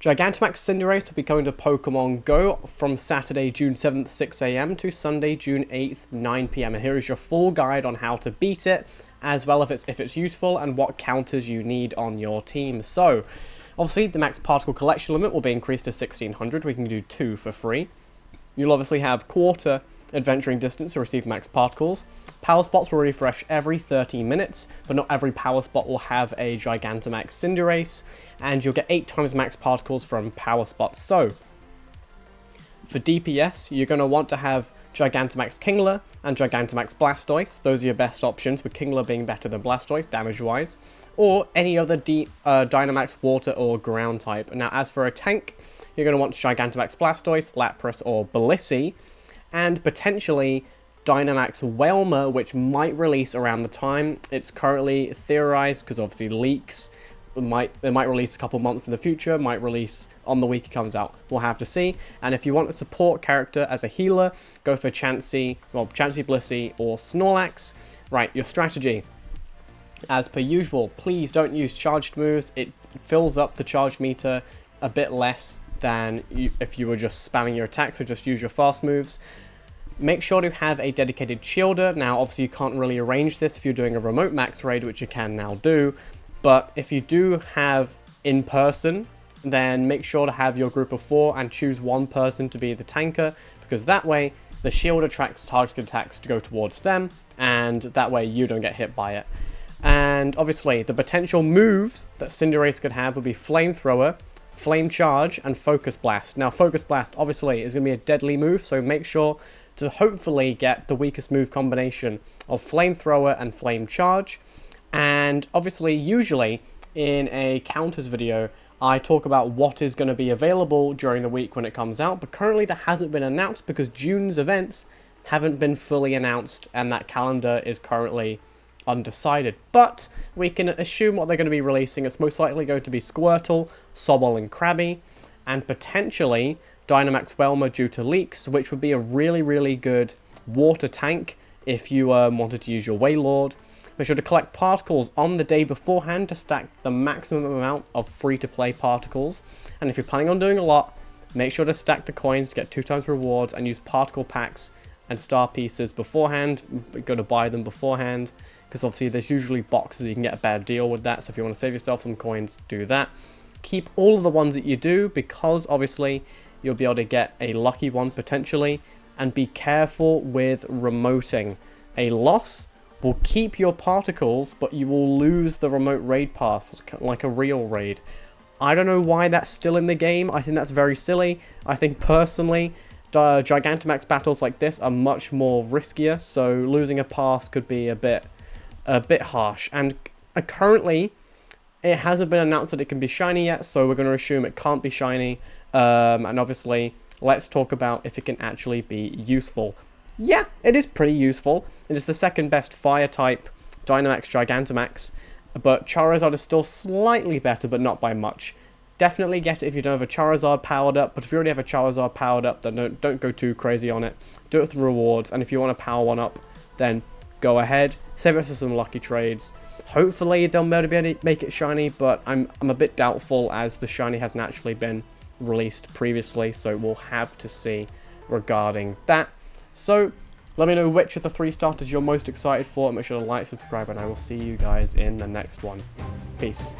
Gigantamax Cinderace will be coming to Pokemon Go from Saturday, June 7th, 6 AM to Sunday, June 8th, 9 PM. And here is your full guide on how to beat it, as well as if it's useful and what counters you need on your team. So, obviously, the max particle collection limit will be increased to 1600. We can do 2 for free. You'll obviously have quarter adventuring distance to receive max particles. Power spots will refresh every 30 minutes, but not every power spot will have a Gigantamax Cinderace, and you'll get 8 times max particles from power spots. So, for DPS, you're going to want to have Gigantamax Kingler and Gigantamax Blastoise. Those are your best options, with Kingler being better than Blastoise, damage-wise, or any other Dynamax Water or Ground type. Now, as for a tank, you're going to want Gigantamax Blastoise, Lapras, or Blissey, and potentially Dynamax Whelmer, which might release around the time. It's currently theorized, because obviously leaks, it might release a couple months in the future, might release on the week it comes out. We'll have to see. And if you want a support character as a healer, go for Chansey, Blissey, or Snorlax. Right, your strategy. As per usual, please don't use charged moves. It fills up the charge meter a bit less than if you were just spamming your attacks, so just use your fast moves. Make sure to have a dedicated shielder. Now, obviously, you can't really arrange this if you're doing a remote max raid, which you can now do, but if you do have in person, then make sure to have your group of 4 and choose one person to be the tanker, because that way the shield attracts targeted attacks to go towards them, and that way you don't get hit by it. And obviously, the potential moves that Cinderace could have would be Flamethrower, Flame Charge, and Focus Blast. Now, Focus Blast, obviously, is going to be a deadly move, so make sure to hopefully get the weakest move combination of Flamethrower and Flame Charge. And obviously, usually, in a counters video, I talk about what is going to be available during the week when it comes out, but currently that hasn't been announced because June's events haven't been fully announced, and that calendar is currently undecided. But we can assume what they're going to be releasing. It's most likely going to be Squirtle, Sobble, and Krabby, and potentially Dynamax Whelmer due to leaks, which would be a really, really good water tank if you wanted to use your Wailord. Make sure to collect particles on the day beforehand to stack the maximum amount of free-to-play particles. And if you're planning on doing a lot, make sure to stack the coins to get 2 times rewards and use particle packs and star pieces beforehand. You're going to buy them beforehand, because obviously there's usually boxes you can get a better deal with that, so if you want to save yourself some coins, do that. Keep all of the ones that you do, because obviously you'll be able to get a lucky one potentially, and be careful with remoting. A loss will keep your particles, but you will lose the remote raid pass, like a real raid. I don't know why that's still in the game. I think that's very silly. I think personally, Gigantamax battles like this are much more riskier, so losing a pass could be a bit harsh. And currently, it hasn't been announced that it can be shiny yet, so we're going to assume it can't be shiny. And obviously, let's talk about if it can actually be useful. Yeah, it is pretty useful. It is the second best fire type Dynamax Gigantamax, but Charizard is still slightly better, but not by much. Definitely get it if you don't have a Charizard powered up, but if you already have a Charizard powered up, then don't go too crazy on it. Do it with the rewards, and if you want to power one up, then go ahead. Save it for some lucky trades. Hopefully they'll be able to make it shiny, but I'm a bit doubtful, as the shiny hasn't actually been released previously, so we'll have to see regarding that. So let me know which of the 3 starters you're most excited for, and make sure to like, subscribe, and I will see you guys in the next one. Peace.